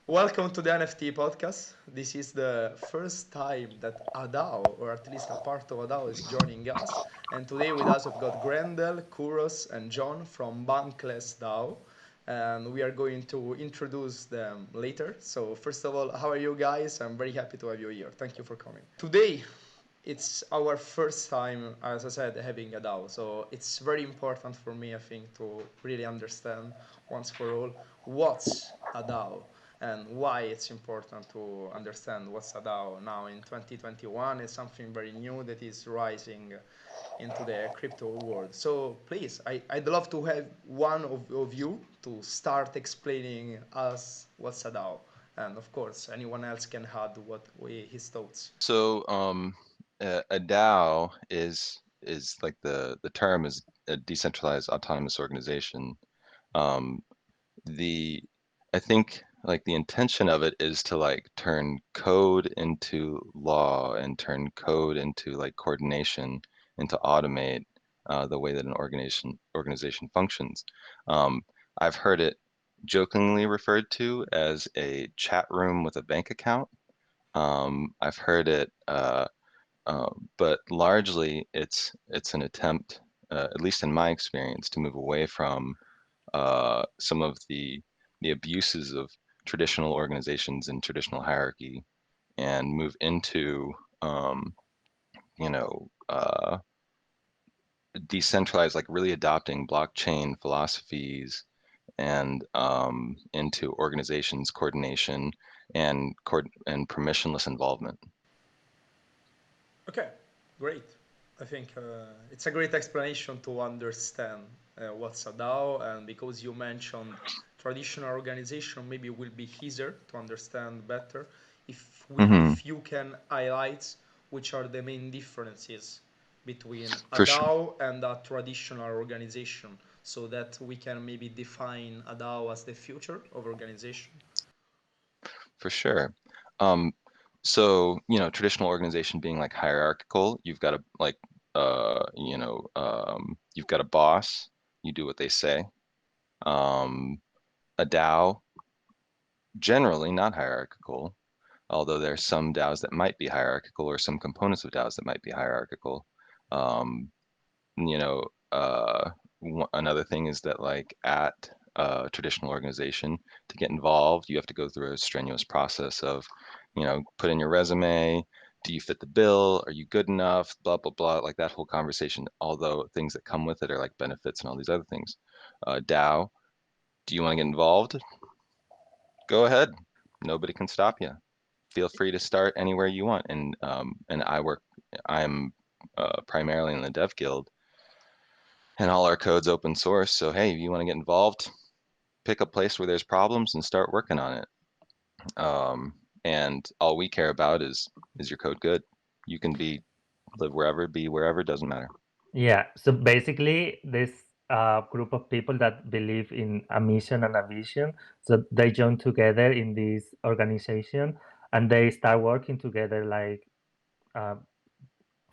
Welcome to the NFT Podcast. This is the first time that a DAO, or at least a part of a DAO, is joining us. And today with us, we've got Grendel, Kuros, and John from Bankless DAO. And we are going to introduce them later. So, first of all, how are you guys? I'm very happy to have you here. Thank you for coming. Today, it's our first time, as I said, having a DAO. So it's very important for me, I think, to really understand once for all what's a DAO and why it's important to understand what's a DAO now in 2021. It's something very new that is rising into the crypto world. So please, I'd love to have one of you to start explaining us what's a DAO. And of course, anyone else can add his thoughts. A DAO is like the term is a decentralized autonomous organization. Um, the I think like the intention of it is to like turn code into law and turn code into like coordination and to automate the way that an organization functions. Um, I've heard it jokingly referred to as a chat room with a bank account. I've heard it but largely it's an attempt, at least in my experience, to move away from some of the abuses of traditional organizations and traditional hierarchy and move into you know decentralized, like really adopting blockchain philosophies and into organizations coordination and permissionless involvement. Okay, great. I think it's a great explanation to understand what's a DAO, and because you mentioned traditional organization, maybe it will be easier to understand better Hmm. if you can highlight which are the main differences between a For sure. DAO and a traditional organization, so that we can maybe define a DAO as the future of organization. For sure. Um, so, traditional organization being like hierarchical, you've got a like you've got a boss, you do what they say. Um, a DAO, generally not hierarchical, although there's some DAOs that might be hierarchical or some components of DAOs that might be hierarchical. Um, you know, Another thing is that like at a traditional organization, to get involved, you have to go through a strenuous process of, put in your resume. Do you fit the bill? Are you good enough? Blah, blah, blah. Like that whole conversation, although things that come with it are like benefits and all these other things. DAO, do you want to get involved? Go ahead. Nobody can stop you. Feel free to start anywhere you want. And I'm primarily in the dev guild, and all our code's open source. So hey, if you want to get involved, pick a place where there's problems and start working on it. And all we care about is your code good? You can live wherever, be wherever, doesn't matter. Yeah, so basically, this group of people that believe in a mission and a vision, so they join together in this organization and they start working together like uh,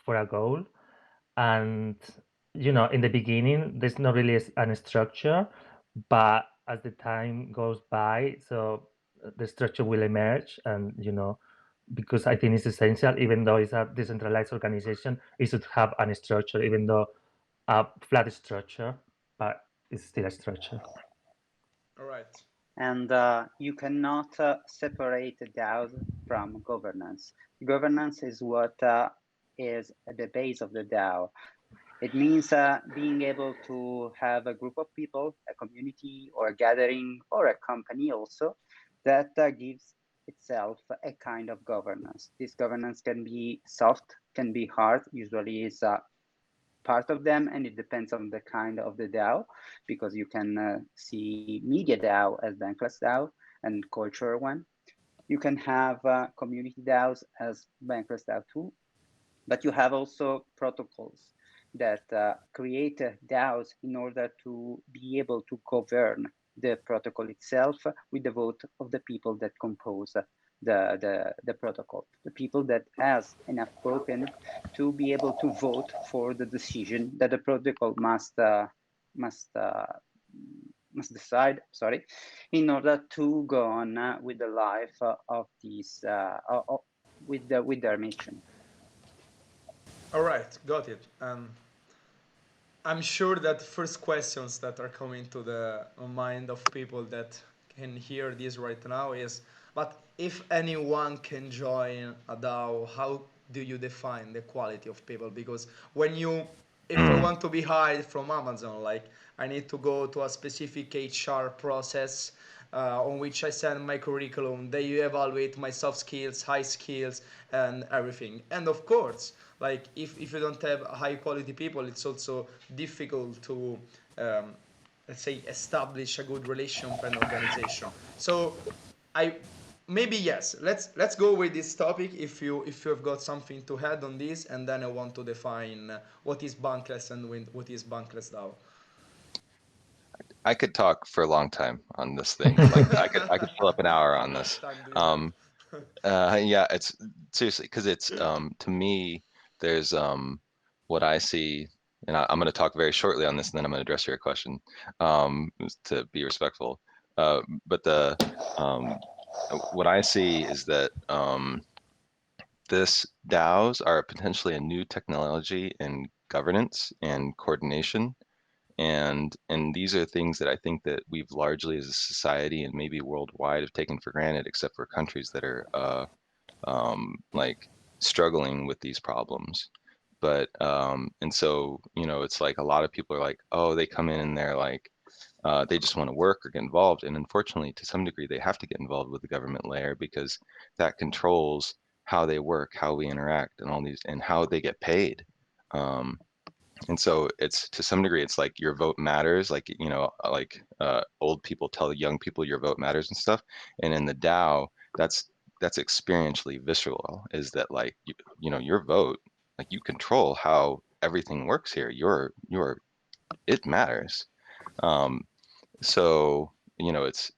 for a goal. And in the beginning, there's not really a structure, but as the time goes by, so the structure will emerge, and because I think it's essential, even though it's a decentralized organization, it should have a structure, even though a flat structure, but it's still a structure. All right. And you cannot separate DAOs from governance. Governance is what is at the base of the DAO. It means being able to have a group of people, a community or a gathering or a company also that gives itself a kind of governance. This governance can be soft, can be hard, usually is part of them, and it depends on the kind of the DAO, because you can see media DAO as Bankless DAO and culture one. You can have community DAOs as Bankless DAO too, but you have also protocols that create DAOs in order to be able to govern the protocol itself with the vote of the people that compose the protocol, the people that has enough token to be able to vote for the decision that the protocol must must decide, sorry, in order to go on with the life of these, with their mission. All right, got it. I'm sure that first questions that are coming to the mind of people that can hear this right now is, but if anyone can join a DAO, how do you define the quality of people? Because if I want to be hired from Amazon, like I need to go to a specific HR process on which I send my curriculum. They evaluate my soft skills, high skills, and everything. And of course, like if you don't have high quality people, it's also difficult to let's say establish a good relation with an organization. So I maybe yes, let's go with this topic if you have got something to add on this, and then I want to define what is Bankless and what is Bankless DAO. I could talk for a long time on this thing. Like I could fill up an hour on this. Yeah, it's seriously because it's to me there's what I see, and I'm going to talk very shortly on this, and then I'm going to address your question to be respectful. But the what I see is that this DAOs are potentially a new technology in governance and coordination. And these are things that I think that we've largely as a society and maybe worldwide have taken for granted, except for countries that are like struggling with these problems. But and so it's like a lot of people are like, oh, they come in and they're like they just want to work or get involved, and unfortunately to some degree they have to get involved with the government layer because that controls how they work, how we interact, and all these, and how they get paid. And so it's to some degree it's like your vote matters, like old people tell young people your vote matters and stuff. And in the DAO, that's experientially visceral, is that like your vote, like you control how everything works here. It matters. So it's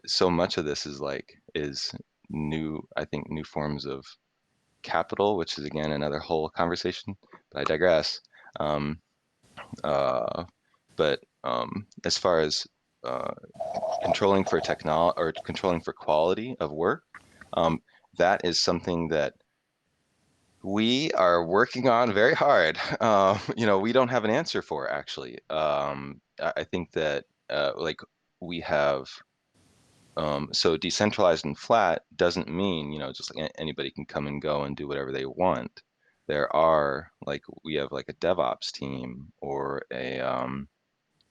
so much of this is new, I think, new forms of capital, which is again another whole conversation, but I digress. But as far as controlling for controlling for quality of work, that is something that we are working on very hard. We don't have an answer for, actually. I think that like we have so decentralized and flat doesn't mean just like anybody can come and go and do whatever they want. There are we have like a DevOps team, or a on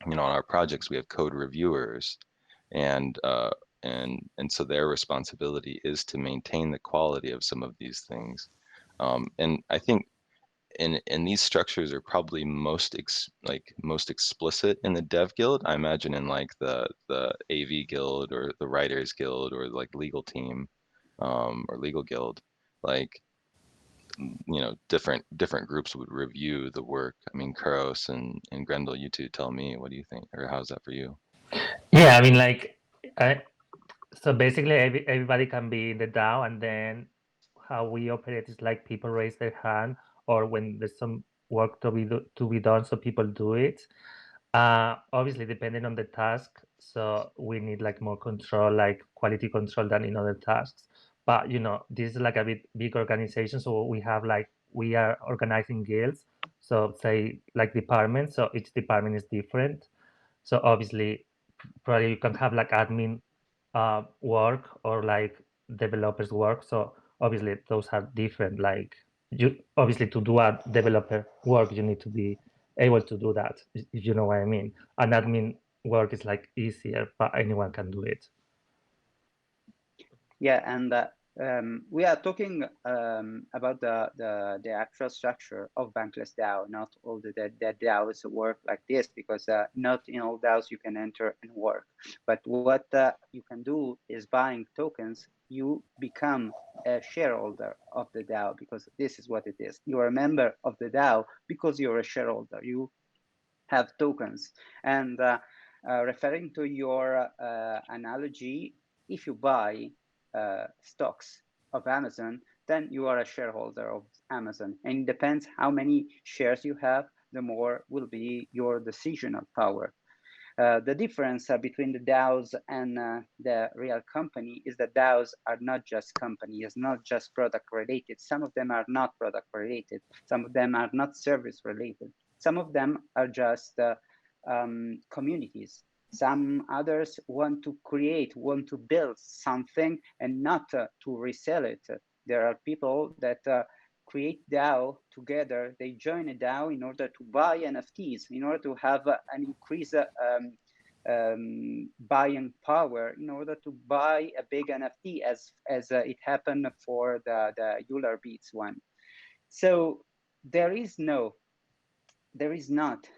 our projects we have code reviewers, and so their responsibility is to maintain the quality of some of these things. And I think in these structures are probably most explicit in the dev guild. I imagine in like the AV guild or the writers guild or like legal team or legal guild, like different groups would review the work. I mean, Kuros and Grendel, you two tell me, what do you think, or how's that for you? Yeah, I mean, so basically everybody can be in the DAO, and then how we operate is like people raise their hand, or when there's some work to be done, so people do it. Obviously, depending on the task, so we need like more control, like quality control than in other tasks. But this is like a big organization, so we are organizing guilds. So say like departments, so each department is different. So obviously, probably you can have like admin work or like developers work. So obviously those are different. Like you obviously to do a developer work, you need to be able to do that, if you know what I mean. And admin work is like easier, but anyone can do it. Yeah, and we are talking about the actual structure of Bankless DAO. Not all the DAOs work like this, because not in all DAOs you can enter and work. But what you can do is buying tokens. You become a shareholder of the DAO, because this is what it is. You are a member of the DAO because you're a shareholder. You have tokens. And referring to your analogy, if you buy stocks of Amazon, then you are a shareholder of Amazon. And it depends how many shares you have, the more will be your decisional power. The difference between the DAOs and the real company is that DAOs are not just companies, not just product related. Some of them are not product related. Some of them are not service related. Some of them are just communities. Some others want to build something and not to resell it. There are people that create DAO together. They join a DAO in order to buy NFTs, in order to have an increased buying power, in order to buy a big NFT, as it happened for the Euler Beats one. So there is not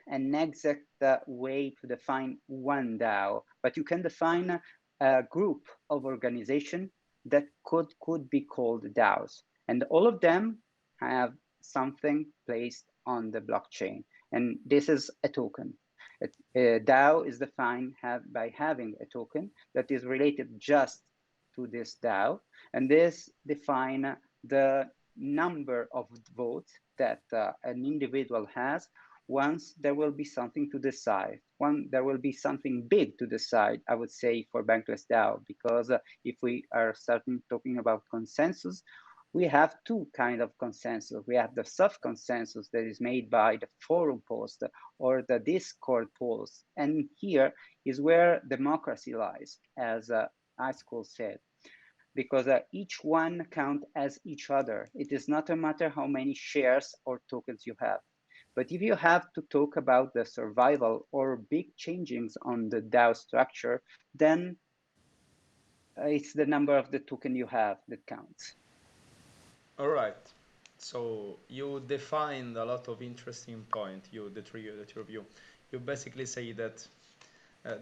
an exact way to define one DAO, but you can define a group of organization that could be called DAOs, and all of them have something placed on the blockchain, and this is a token. A DAO is defined by having a token that is related just to this DAO, and this define the number of votes that an individual has once there will be something to decide, when there will be something big to decide, I would say, for Bankless DAO, because if we are starting talking about consensus, we have two kinds of consensus. We have the soft consensus that is made by the forum post or the Discord post. And here is where democracy lies, as Ice-Cool said, because each one count as each other. It is not a matter how many shares or tokens you have. But if you have to talk about the survival or big changes on the DAO structure, then it's the number of the token you have that counts. All right. So you defined a lot of interesting points. The three of you. You basically say that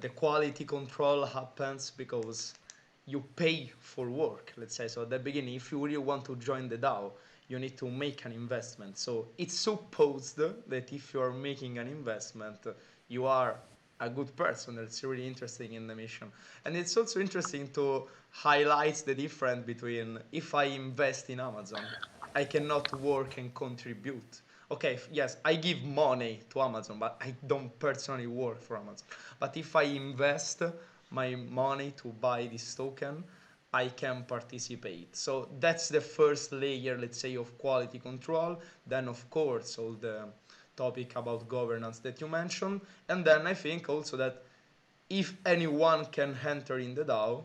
the quality control happens because you pay for work. Let's say so. At the beginning, if you really want to join the DAO, you need to make an investment. So it's supposed that if you are making an investment, you are a good person. That's really interesting in the mission. And it's also interesting to highlight the difference between if I invest in Amazon, I cannot work and contribute. Okay, yes, I give money to Amazon, but I don't personally work for Amazon. But if I invest my money to buy this token, I can participate. So that's the first layer, let's say, of quality control. Then, of course, all the topic about governance that you mentioned. And then I think also that if anyone can enter in the DAO,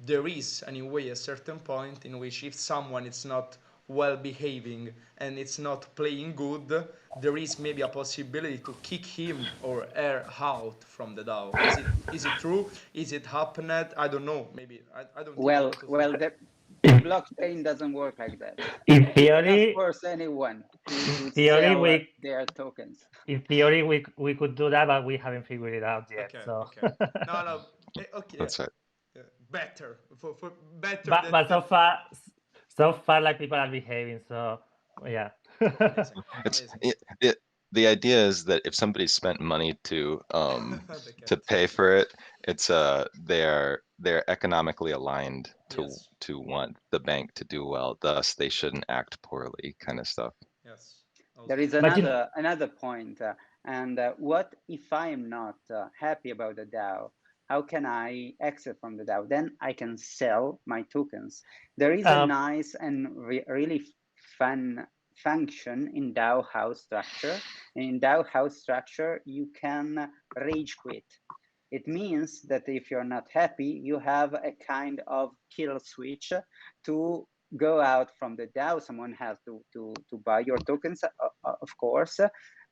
there is anyway a certain point in which if someone is not well behaving and it's not playing good, there is maybe a possibility to kick him or her out from the DAO. Is it true? Is it happened? I don't know. Maybe I don't Well, think the blockchain doesn't work like that. In You cannot theory, force anyone to theory, sell we their tokens. in theory we could do that, but we haven't figured it out yet. Okay, So, okay. No, okay. That's right. Better for better but than so far, like people are behaving. So, yeah. amazing. It's Amazing. the idea is that if somebody spent money to The to cat. pay for it, it's they're economically aligned Yes. to want the bank to do well. Thus, they shouldn't act poorly, kind of stuff. Yes. There Also is true. But another point, and what if I am not happy about the DAO? How can I exit from the DAO? Then I can sell my tokens. There is a nice and really fun function in DAO house structure. In DAO house structure, you can rage quit. It means that if you're not happy, you have a kind of kill switch to go out from the DAO. Someone has to buy your tokens, of course,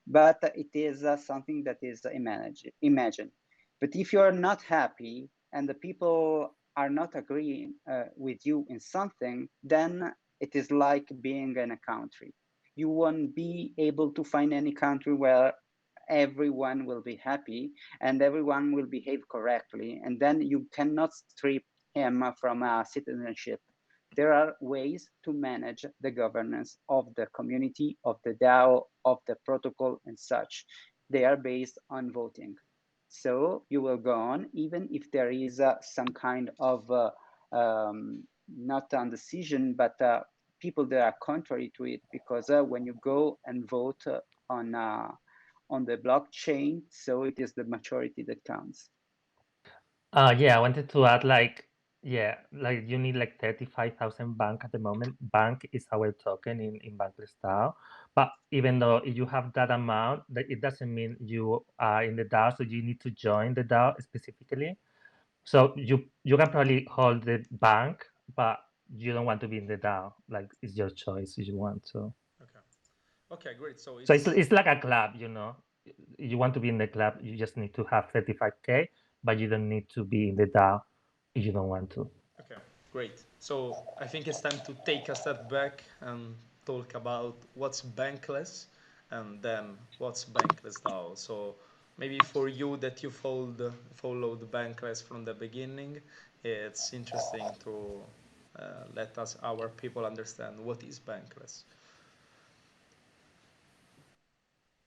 but it is something that is imagined. But if you're not happy and the people are not agreeing with you in something, then it is like being in a country. You won't be able to find any country where everyone will be happy and everyone will behave correctly, and then you cannot strip him from citizenship. There are ways to manage the governance of the community, of the DAO, of the protocol and such. They are based on voting. So you will go on even if there is some kind of not on decision, but people that are contrary to it, because when you go and vote on on the blockchain, so it is the maturity that counts. Yeah, I wanted to add like you need like 35,000 bank at the moment. Bank is our token in Bankless DAO. But even though you have that amount, it doesn't mean you are in the DAO, so you need to join the DAO specifically. So you can probably hold the bank, but you don't want to be in the DAO. Like it's your choice if you want to. Okay. Okay, great. So So it's like a club, you know. You want to be in the club, you just need to have 35K, but you don't need to be in the DAO if you don't want to. okay, great. So I think it's time to take a step back and talk about what's Bankless and then what's Bankless DAO. So maybe for you that you followed Bankless from the beginning, it's interesting to let our people understand what is Bankless.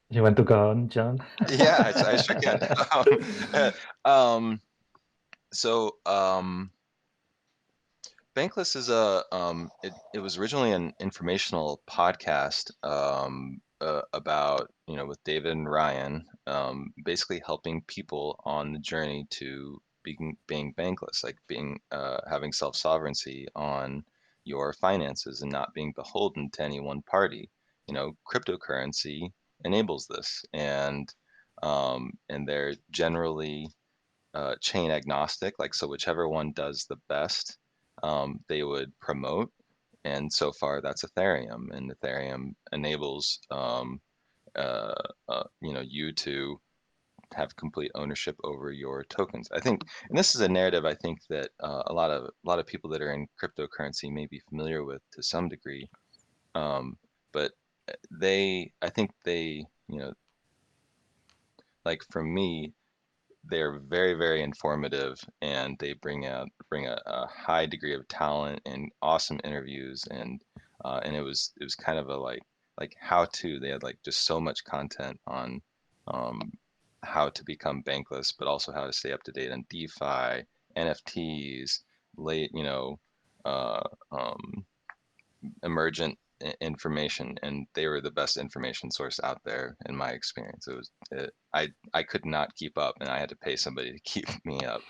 You want to go on, John? Yeah, I sure can. So Bankless is it was originally an informational podcast about, with David and Ryan, basically helping people on the journey to being bankless, like having self-sovereignty on your finances and not being beholden to any one party. Cryptocurrency enables this, and they're generally chain agnostic, like, so whichever one does the best, they would promote. And so far that's Ethereum, and Ethereum enables you to have complete ownership over your tokens. I think, and this is a narrative I think that a lot of people that are in cryptocurrency may be familiar with to some degree, but I think they, like, for me, they're very, very informative, and they bring a high degree of talent and awesome interviews, and it was kind of a like how to. They had like just so much content on how to become bankless, but also how to stay up to date on DeFi, NFTs, late uh, um, emergent information, and they were the best information source out there in my experience. I could not keep up, and I had to pay somebody to keep me up.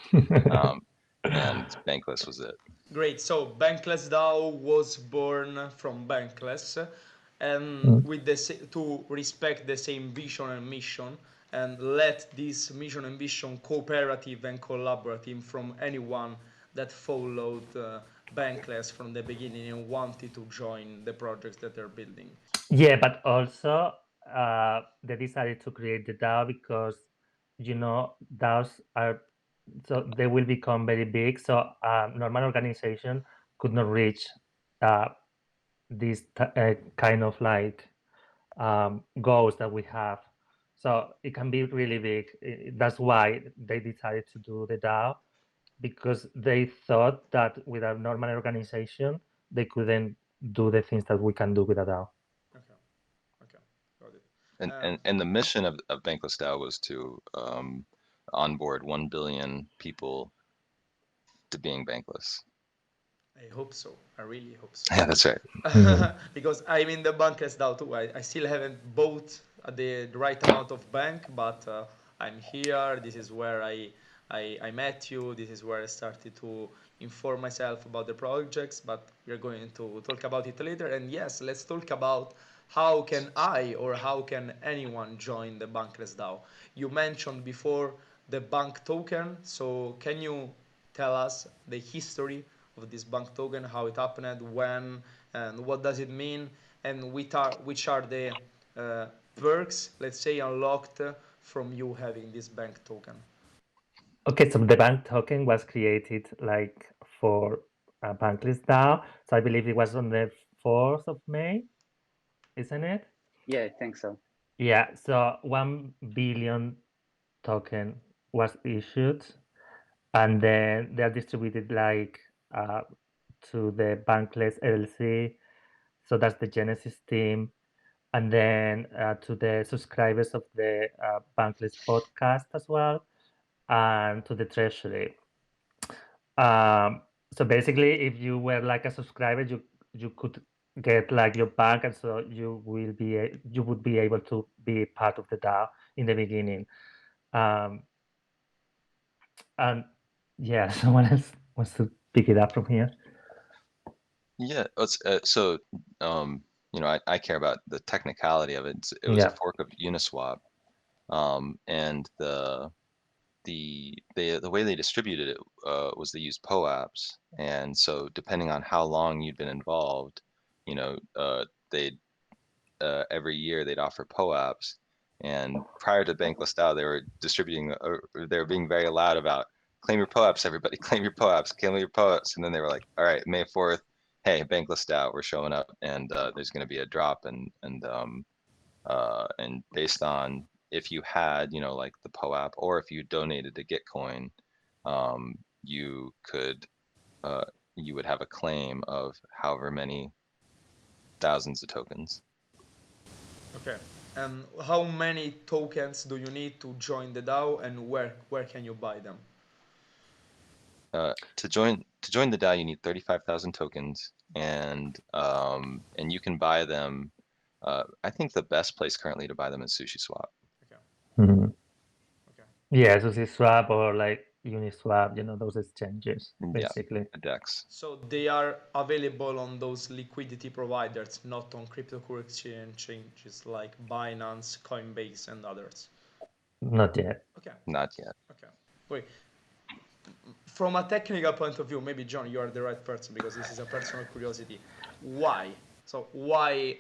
And Bankless was it. Great. So Bankless DAO was born from Bankless, and Mm. with to respect the same vision and mission, and let this mission and vision cooperative and collaborative from anyone that followed Bankless from the beginning and wanted to join the projects that they're building. Yeah, but also they decided to create the DAO because DAOs are, so they will become very big. So normal organization could not reach uh, these kind of like goals that we have. So it can be really big. That's why they decided to do the DAO, because they thought that with a normal organization they couldn't do the things that we can do with a DAO. Okay. Okay. Got it. And the mission of Bankless Dow was to onboard 1 billion people to being bankless. I hope so. I really hope so. Yeah, that's right. Because I'm in the Bankless DAO too. I still haven't bought the right amount of bank, but I'm here. This is where I met you. This is where I started to inform myself about the projects, but we're going to talk about it later. And yes, let's talk about how can I or how can anyone join the Bankless DAO. You mentioned before the bank token, so can you tell us the history of this bank token, how it happened, when, and what does it mean, and which are the perks, let's say, unlocked from you having this bank token? Okay, so the bank token was created like for Bankless DAO. So I believe it was on the 4th of May, isn't it? Yeah, I think so. Yeah, so 1 billion token was issued, and then they are distributed like to the Bankless LLC. So that's the Genesis team, and then to the subscribers of the Bankless podcast as well, and to the treasury. So basically, if you were like a subscriber, you could get like your bank, and so you would be able to be part of the DAO in the beginning. And yeah, someone else wants to pick it up from here. Yeah, so I care about the technicality of it. It was a fork of Uniswap, and the way they distributed it was they used POAPs, and so depending on how long you'd been involved, they'd every year they'd offer POAPs. And prior to Bankless Dow, they were distributing, they were being very loud about claim your POAPs, everybody, claim your POAPs, claim your POAPs. And then they were like, all right, May 4th, hey, Bankless Dow, we're showing up, and there's going to be a drop, and based on if you had, like the POAP, or if you donated to Gitcoin, you would have a claim of however many thousands of tokens. Okay. And how many tokens do you need to join the DAO, and where can you buy them? To join the DAO, you need 35,000 tokens, and you can buy them. I think the best place currently to buy them is SushiSwap. Okay. Mm-hmm. Okay. Yeah, SushiSwap or like Uniswap, those exchanges, basically. Yeah, DEX. So they are available on those liquidity providers, not on cryptocurrency exchanges like Binance, Coinbase, and others. Not yet. Okay. Not yet. Okay. Wait. From a technical point of view, maybe John, you are the right person because this is a personal curiosity. Why? So why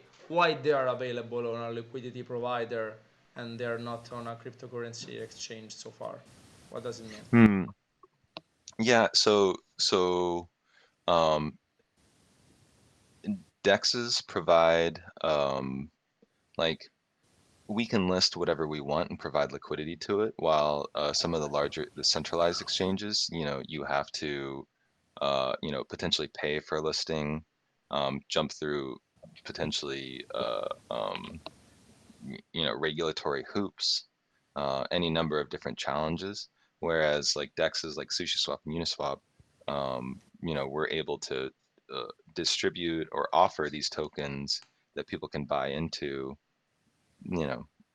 they are available on a liquidity provider and they are not on a cryptocurrency exchange so far? What does it mean? Yeah. So DEXs provide like we can list whatever we want and provide liquidity to it, while some of the centralized exchanges, you have to potentially pay for a listing, jump through potentially regulatory hoops, any number of different challenges. Whereas like DEXs like SushiSwap and Uniswap, we're able to distribute or offer these tokens that people can buy into,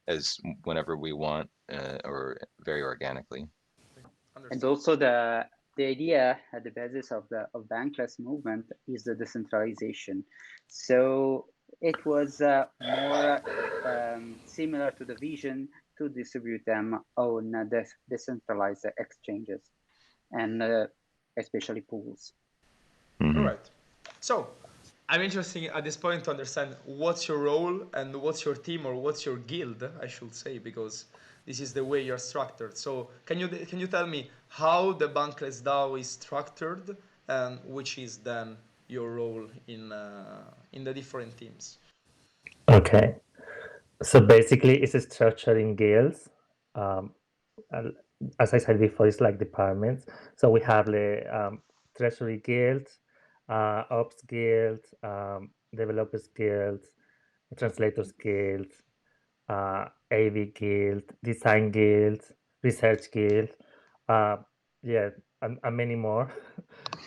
as whenever we want, or very organically. And also the idea at the basis of Bankless movement is the decentralization. So it was more similar to the vision to distribute them on decentralized exchanges and especially pools. Mm-hmm. All right. So I'm interested at this point to understand what's your role and what's your team, or what's your guild, I should say, because this is the way you're structured. So can you tell me how the Bankless DAO is structured, and which is then your role in the different teams? Okay. So basically, it's structured in guilds. As I said before, it's like departments. So we have the treasury guild, ops guild, developers guild, translators guild, AV guild, design guild, research guild, yeah, and many more.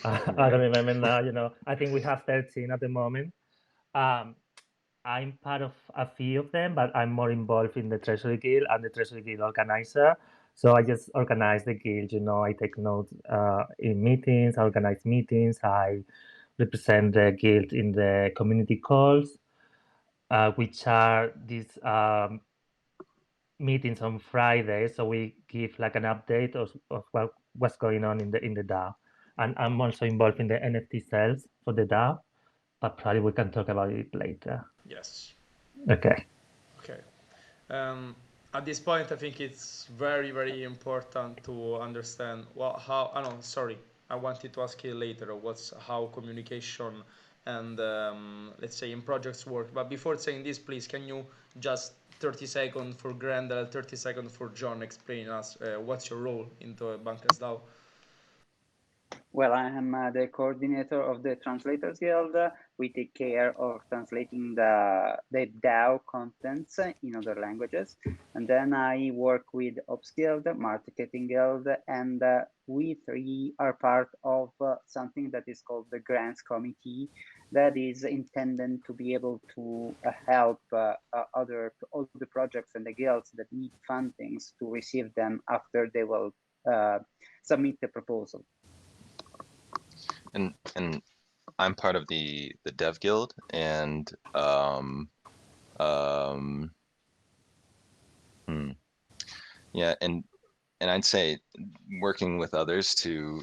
I don't remember now. I think we have 13 at the moment. I'm part of a few of them, but I'm more involved in the Treasury Guild. I'm the Treasury Guild organizer. So I just organize the guild, I take notes in meetings, I organize meetings, I represent the guild in the community calls, which are these meetings on Friday. So we give like an update of what's going on in the DAO. And I'm also involved in the NFT sales for the DAO, but probably we can talk about it later. Yes. Okay. Okay. At this point, I think it's very, very important to understand I wanted to ask you later how communication and let's say in projects work. But before saying this, please, can you just 30 seconds for Grendel, 30 seconds for John, explain us what's your role into Bankless DAO? Well, I am the coordinator of the Translators Guild. We take care of translating the DAO contents in other languages. And then I work with Ops Guild, Marketing Guild, and we three are part of something that is called the Grants Committee that is intended to be able to help all the projects and the guilds that need fundings to receive them after they will submit the proposal. And I'm part of the Dev Guild, and yeah, and I'd say working with others to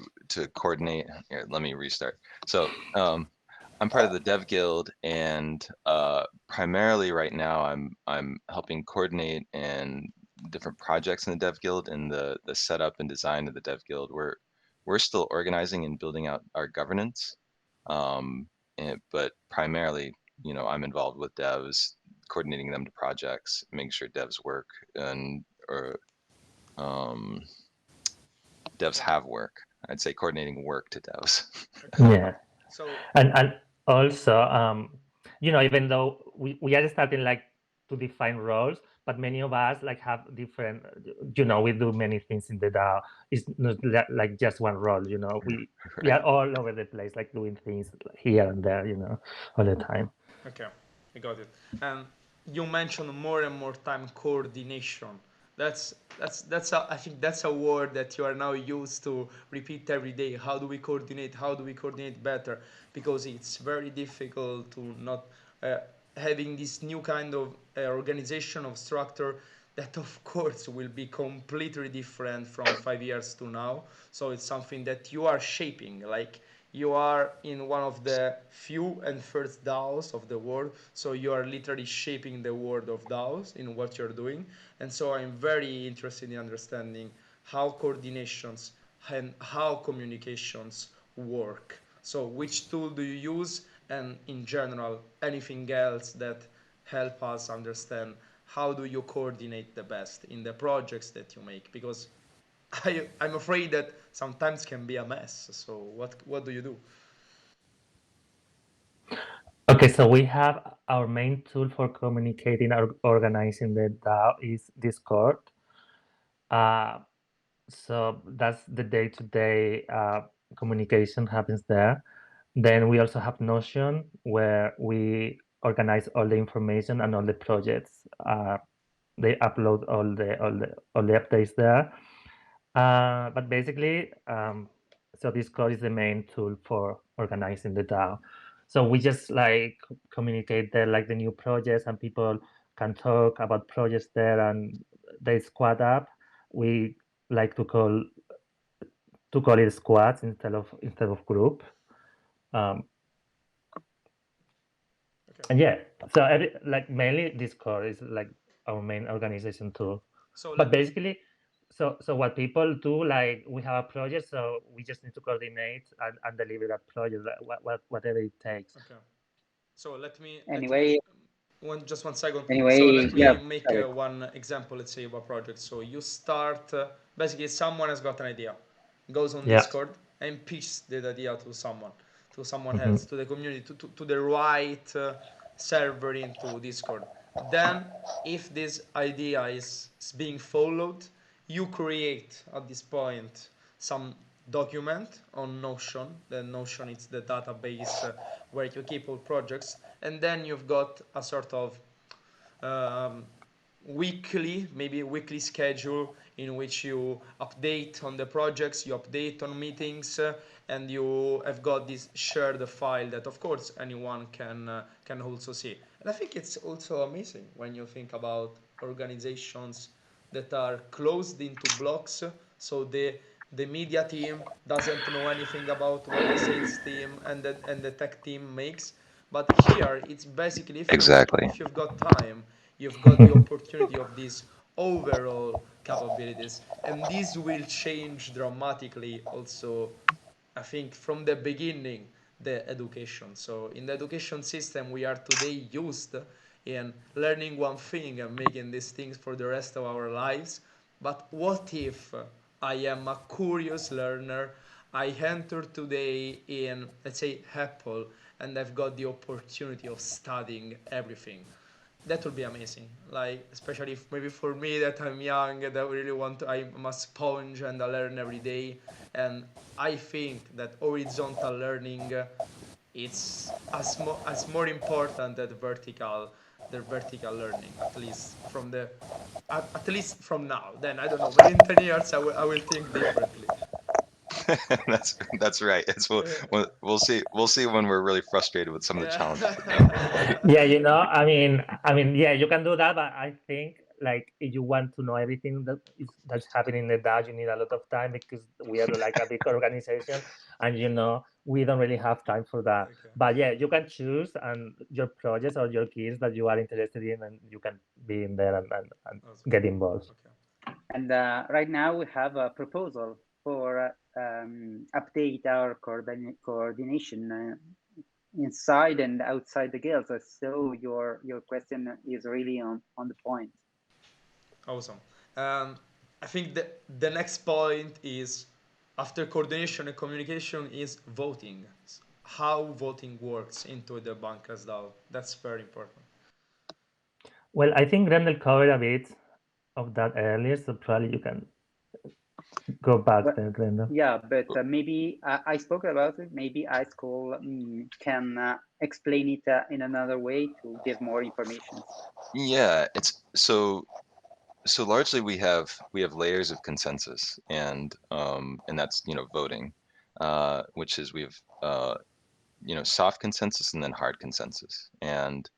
coordinate. Here, let me restart. So I'm part of the Dev Guild, and primarily right now I'm helping coordinate and different projects in the Dev Guild, and the setup and design of the Dev Guild. We're still organizing and building out our governance, but primarily, I'm involved with devs, coordinating them to projects, making sure devs work and devs have work. I'd say coordinating work to devs. Yeah. So And also, even though we are starting like to define roles, but many of us like have different, we do many things in the DAO. It's not like just one role, we are all over the place, like doing things here and there, all the time. okay, I got it. And you mentioned more and more time coordination. I think that's a word that you are now used to repeat every day. How do we coordinate? How do we coordinate better? Because it's very difficult to not uh, having this new kind of organization of structure that of course will be completely different from 5 years to now. So it's something that you are shaping, like you are in one of the few and first DAOs of the world, so you are literally shaping the world of DAOs in what you're doing. And so I'm very interested in understanding how coordinations and how communications work. So which tool do you use, and in general, anything else that help us understand how do you coordinate the best in the projects that you make? Because I'm afraid that sometimes can be a mess. So what do you do? Okay, so we have our main tool for communicating or organizing the DAO is Discord. Uh, so that's the day-to-day communication happens there. Then we also have Notion, where we organize all the information and all the projects. They upload all the updates there. But basically, so Discord is the main tool for organizing the DAO. So we just like communicate there, like the new projects, and people can talk about projects there, and they squad up. We like to call it squads instead of group. Um, Okay. and yeah, so like mainly Discord is like our main organization tool. So But let me. basically, so what people do, like we have a project, so we just need to coordinate and deliver that project, whatever it takes. Okay. So Anyway, just 1 second. So anyway, let yeah, me make sorry. one example. Let's say of a project. So you start basically someone has got an idea, goes on Yeah. Discord and pitches that idea to someone Hmm. else, to the community, to the right server into Discord. Then, if this idea is being followed, you create at this point some document on Notion. The Notion is the database where you keep all projects, and then you've got a sort of um, maybe weekly schedule in which you update on the projects, you update on meetings, and you have got this shared file that, of course, anyone can also see. And I think it's also amazing when you think about organizations that are closed into blocks, so the media team doesn't know anything about what the sales team and the tech team makes. But here, it's basically Exactly. if you've got time, you've got the opportunity of these overall capabilities, and this will change dramatically. Also, I think from the beginning, the education. So in the education system, we are today used in learning one thing and making these things for the rest of our lives. But what if I am a curious learner? I entered today in, let's say, Apple, and I've got the opportunity of studying everything. That would be amazing. Like, especially if maybe for me that I'm young, that I really want to, I'm a sponge and I learn every day. And I think that horizontal learning, it's as more important than the vertical learning, at least from now. Then I don't know. Maybe in 10 years I will think differently. That's right. It's we'll see when we're really frustrated with some of the challenges. Yeah, yeah, you can do that, but I think like if you want to know everything that's happening in the DAO, you need a lot of time because we are like a big organization, and we don't really have time for that. Okay. But yeah, you can choose and your projects or your keys that you are interested in, and you can be in there and Awesome. get involved. Okay. And right now we have a proposal for update our coordination inside and outside the guilds. So your question is really on the point. Awesome. I think the next point is, after coordination and communication, is voting. How voting works into the Bankless DAO. That's very important. Well, I think Grendel covered a bit of that earlier, so probably you can go back But, there, Grendel. yeah, but maybe I spoke about it. Maybe iSchool can explain it in another way to give more information. Yeah, it's so largely we have layers of consensus, and that's voting, which is we have soft consensus and then hard consensus. And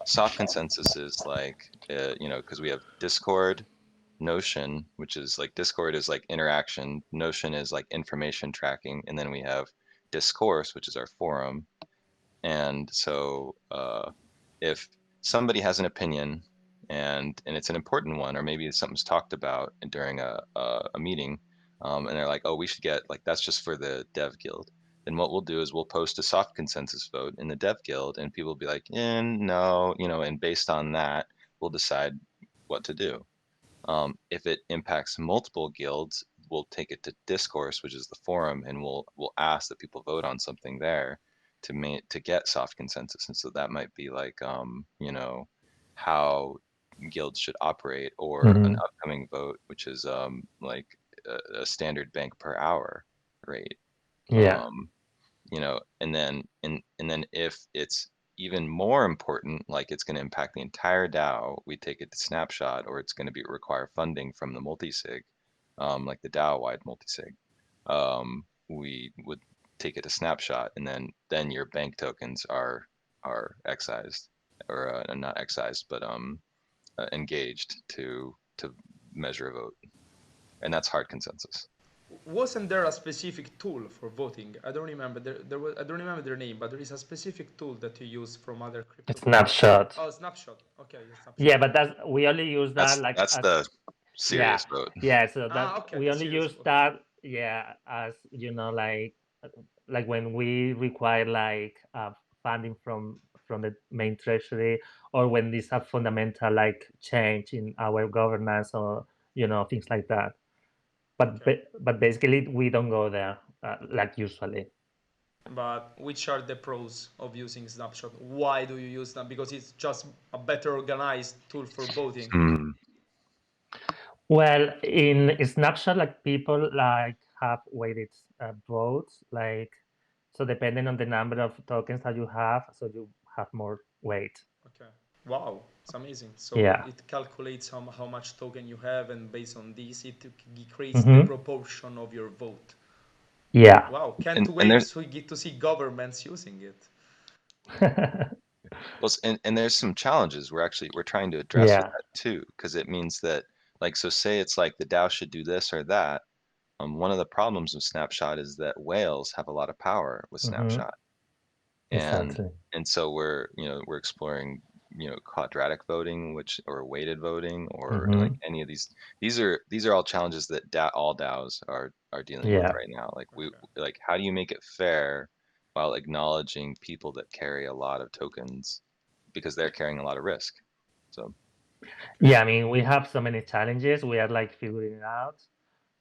soft consensus is like because we have Discord, Notion, which is like Discord is like interaction, Notion is like information tracking, and then we have Discourse, which is our forum. And so if somebody has an opinion and it's an important one, or maybe something's talked about during a meeting, and they're like, oh, we should get like, that's just for the dev guild. Then what we'll do is we'll post a soft consensus vote in the dev guild, and people will be like, no, and based on that, we'll decide what to do. If it impacts multiple guilds, we'll take it to Discourse, which is the forum, and we'll ask that people vote on something there to get soft consensus. And so that might be like how guilds should operate, or an upcoming vote, which is like a standard bank per hour rate. Yeah. And then if it's even more important, like it's going to impact the entire DAO, we take it to snapshot, or it's going to require funding from the multisig, like the DAO-wide multisig. We would take it to snapshot, and then your bank tokens are excised, or not excised, but engaged to measure a vote, and that's hard consensus. Wasn't there a specific tool for voting? I don't remember. I don't remember their name, but there is a specific tool that you use from other crypto. Snapshot. Oh, Snapshot. Okay, Snapshot. Yeah, but we only use that That's the serious vote. Yeah, so that okay, we only use that. Yeah, as like when we require like funding from the main treasury, or when there's a fundamental like change in our governance, or things like that. But basically we don't go there like usually. But which are the pros of using Snapshot? Why do you use them? Because it's just a better organized tool for voting. Well, in Snapshot, like people like have weighted votes, like so depending on the number of tokens that you have, so you have more weight. Okay. Wow, it's amazing. So Yeah. it calculates how much token you have, and based on this, it creates the proportion of your vote. Yeah. Wow, can't wait to get to see governments using it. Well, and there's some challenges we're trying to address with that too, because it means that, like, so say it's like the DAO should do this or that. One of the problems with Snapshot is that whales have a lot of power with Snapshot, and so we're exploring quadratic voting, or weighted voting, or like any of these. These are all challenges that all DAOs are dealing with right now. Like how do you make it fair while acknowledging people that carry a lot of tokens, because they're carrying a lot of risk. So yeah, I mean, we have so many challenges. We are like figuring it out,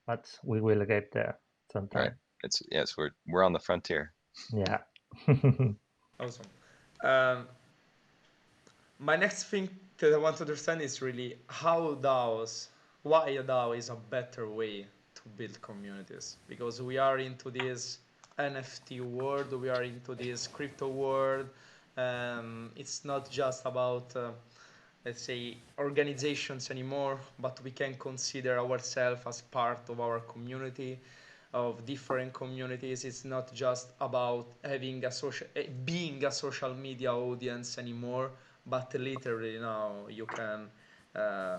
but we will get there. sometimes. It's we're on the frontier. Yeah. Awesome. Um, my next thing that I want to understand is really why a DAO is a better way to build communities. Because we are into this NFT world, we are into this crypto world. It's not just about, let's say, organizations anymore, but we can consider ourselves as part of our community, of different communities. It's not just about being a social media audience anymore, but literally now you can uh,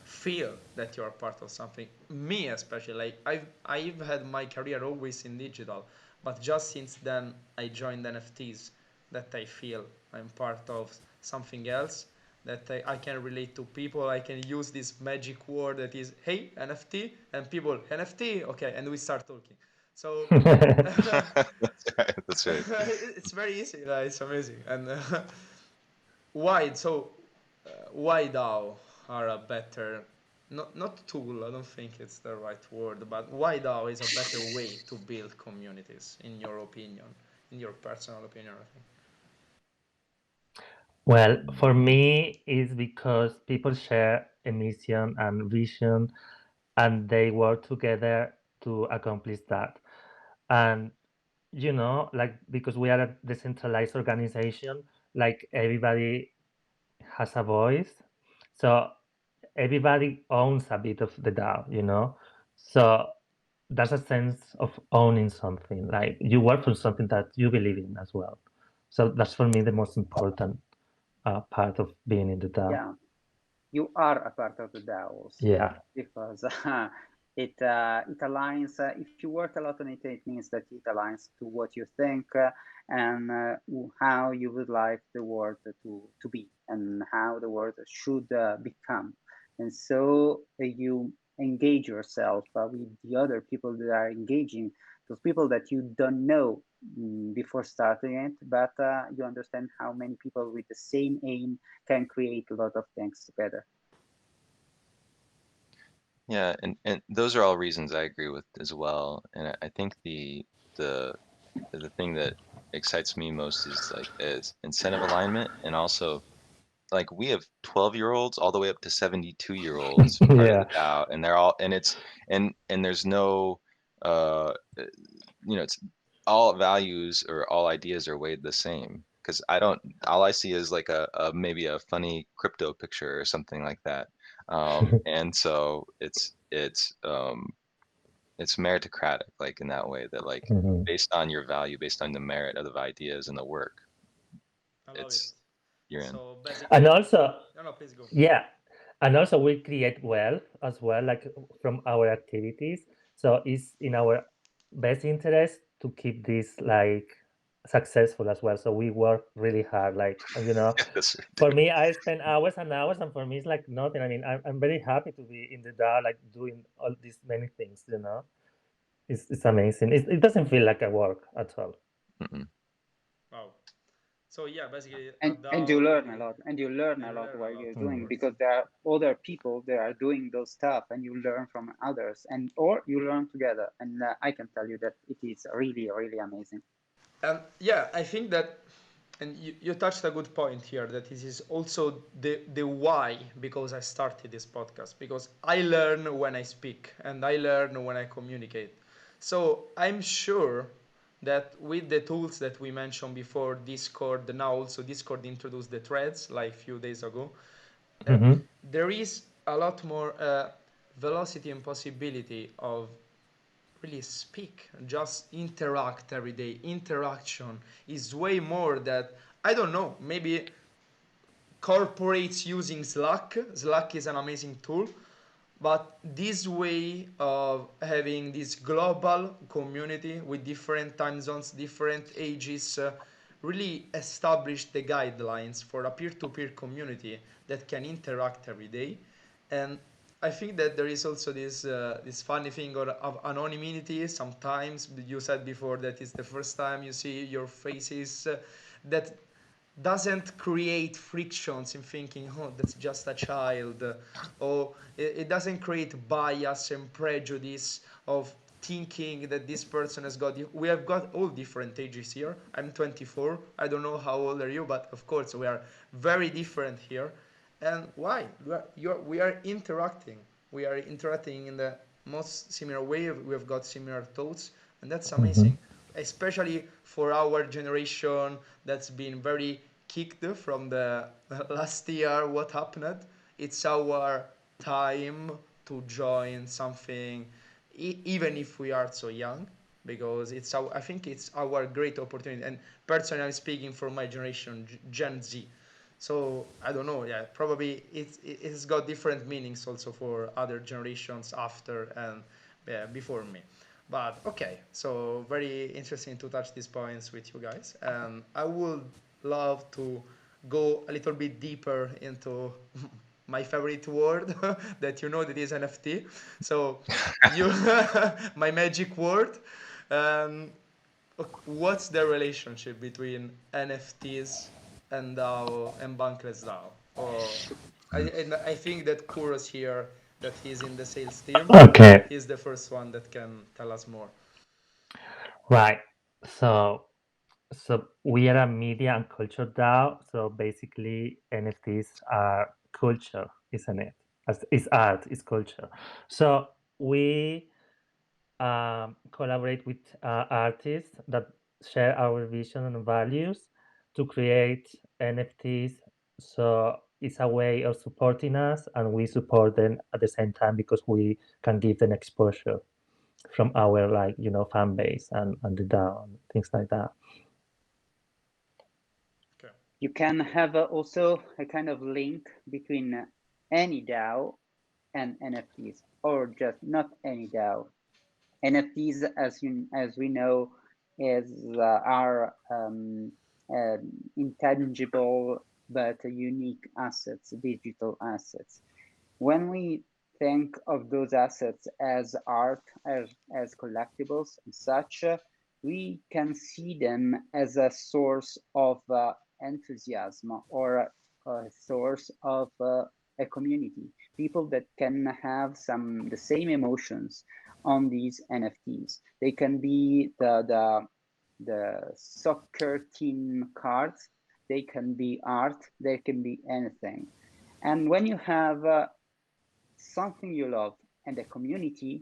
feel that you're part of something. Me especially, like I've had my career always in digital, but just since then I joined NFTs, that I feel I'm part of something else, that I can relate to people. I can use this magic word that is, hey, NFT, and people, NFT, okay, and we start talking. So That's right. it's very easy. It's amazing. And why? So why DAO are a better, not tool. I don't think it's the right word, but why DAO is a better way to build communities, in your opinion, in your personal opinion, I think. Well, for me, it's because people share a mission and vision, and they work together to accomplish that. And like because we are a decentralized organization, like everybody has a voice, so everybody owns a bit of the DAO. So that's a sense of owning something. Like you work for something that you believe in as well. So that's for me the most important part of being in the DAO. Yeah, you are a part of the DAO also, Yeah. because it aligns. If you work a lot on it, it means that it aligns to what you think and how you would like the world to be and how the world should become. And so you engage yourself with the other people that are engaging, those people that you don't know before starting it, but you understand how many people with the same aim can create a lot of things together. Yeah, and those are all reasons I agree with as well. And I think the thing that excites me most is incentive alignment, and also like we have 12-year-olds all the way up to 72-year-olds part of Yeah. the DAO, and they're all and it's and there's no it's all values or all ideas are weighed the same, because all I see is like a maybe a funny crypto picture or something like that. And so it's meritocratic, like in that way, that like Mhm. based on your value, based on the merit of the ideas and the work, I love it. it's you're in. So basically, And also, no, please go. yeah, and also we create wealth as well, like from our activities. So it's in our best interest to keep this like successful as well. So we work really hard, like That's for me, I spend hours and hours, and for me, it's like nothing. I mean, I'm very happy to be in the DAO, like doing all these many things. It's amazing. It doesn't feel like a work at all. Mm-mm. Wow. So yeah, basically a And you DAO learn a really, lot, and you learn a you lot learn a while lot, you're of doing, Mhm. course. because there are other people that are doing those stuff, and you learn from others, and or you learn together. And I can tell you that it is really, really amazing. And yeah, I think that, and you touched a good point here, that this is also the why, because I started this podcast, because I learn when I speak and I learn when I communicate. So I'm sure that with the tools that we mentioned before, Discord, now also Discord introduced the threads like a few days ago, uh, Mhm. there is a lot more velocity and possibility of really speak, just interact every day. Interaction is way more that, I don't know, maybe corporates using Slack. Slack is an amazing tool, but this way of having this global community with different time zones, different ages, really established the guidelines for a peer-to-peer community that can interact every day. And I think that there is also this funny thing of anonymity. Sometimes you said before that it's the first time you see your faces, that doesn't create frictions in thinking, oh, that's just a child, or it doesn't create bias and prejudice of thinking that this person has got. We have got all different ages here. I'm 24. I don't know how old are you, but of course we are very different here. And why? We are interacting. We are interacting in the most similar way. We have got similar thoughts, and that's Mhm. amazing. Especially for our generation that's been very kicked from the last year. What happened? It's our time to join something, even if we are so young, because it's our. I think it's our great opportunity. And personally, I'm speaking for my generation, Gen Z. So I don't know. Yeah, probably it's got different meanings also for other generations after and before me. But okay, so very interesting to touch these points with you guys. And I would love to go a little bit deeper into my favorite word that you know that is NFT. So you, my magic word. Um, what's the relationship between NFTs and DAO and Bankless DAO? Or I think that Kuros here, that he's in the sales team, Okay, he's the first one that can tell us more. right. So we are a media and culture DAO. So basically, NFTs are culture, isn't it? As it's art, it's culture. So we collaborate with artists that share our vision and values to create NFTs. So it's a way of supporting us, and we support them at the same time because we can give them exposure from our fan base and the DAO and things like that. Okay. You can have also a kind of link between any DAO and NFTs, or just not any DAO. NFTs, as we know, are intangible but unique assets, digital assets. When we think of those assets as art, as collectibles and such, we can see them as a source of enthusiasm or a source of a community, people that can have the same emotions on these NFTs. They can be the soccer team cards, they can be art, they can be anything. And when you have something you love and a community,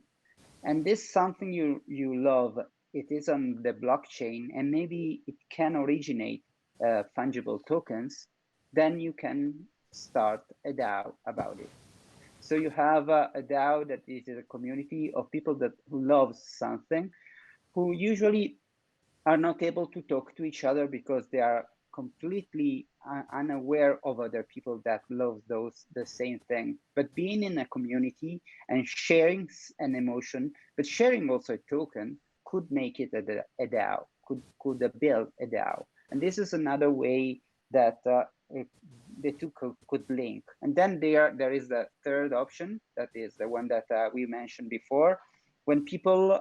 and this something you love, it is on the blockchain, and maybe it can originate fungible tokens, then you can start a DAO about it. So you have a DAO that is a community of people who love something, who usually are not able to talk to each other because they are completely unaware of other people that love the same thing. But being in a community and sharing an emotion, but sharing also a token, could make it a DAO, could build a DAO. And this is another way that the two could link. And then there is the third option, that is the one that we mentioned before, when people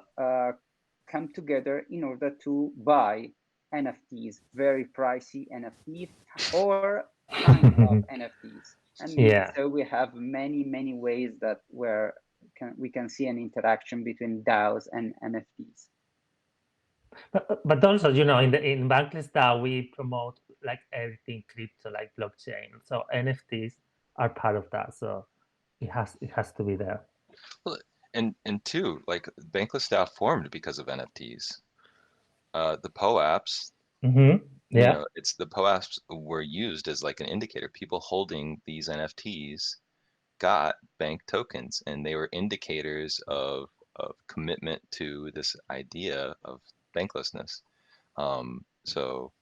come together in order to buy NFTs, very pricey NFTs, or tons of NFTs. And Yeah, so we have many ways that we can see an interaction between DAOs and NFTs. but also in Bankless DAO we promote like everything crypto, like blockchain. So NFTs are part of that. So it has to be there. Well, and two, like Bankless Dow formed because of NFTs. The POAPs, Yeah. it's the POAPs were used as like an indicator. People holding these NFTs got bank tokens, and they were indicators of commitment to this idea of banklessness. So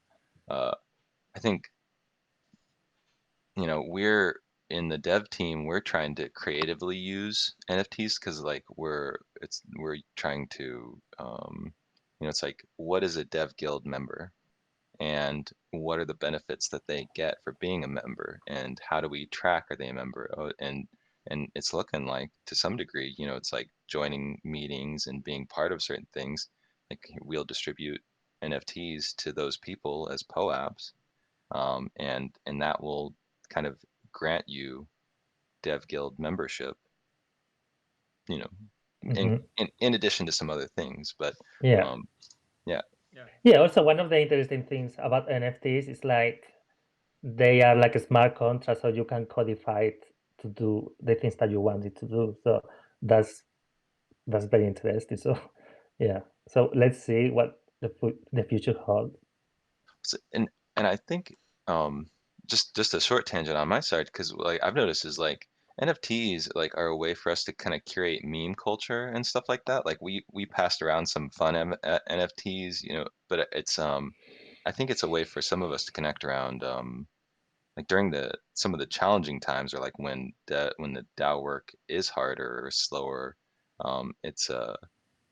I think we're in the dev team, we're trying to creatively use NFTs because like we're trying to it's like, what is a dev guild member and what are the benefits that they get for being a member, and how do we track, are they a member? And it's looking like to some degree, it's like joining meetings and being part of certain things. Like we'll distribute NFTs to those people as POAPs, and that will kind of grant you dev guild membership, you know in addition to some other things. But Yeah. yeah. Yeah. Also, one of the interesting things about NFTs is like they are like a smart contract, so you can codify it to do the things that you want it to do. So that's very interesting. So yeah. So let's see what the future holds. So, and I think just a short tangent on my side, because like I've noticed is like NFTs like are a way for us to kind of curate meme culture and stuff like that. Like we passed around some fun NFTs, you know, but it's I think it's a way for some of us to connect around like during some of the challenging times, or like when the DAO work is harder or slower.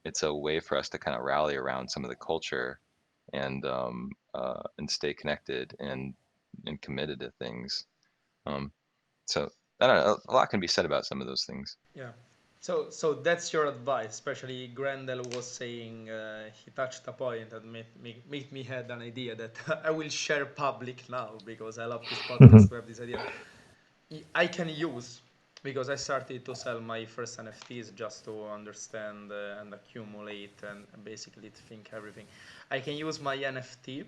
It's a way for us to kind of rally around some of the culture and stay connected and committed to things. So I don't know, a lot can be said about some of those things. Yeah. So that's your advice. Especially Grendel was saying he touched a point that made me had an idea that I will share public now because I love this podcast to have this idea. I can use because I started to sell my first NFTs just to understand and accumulate and basically think everything. I can use my NFT,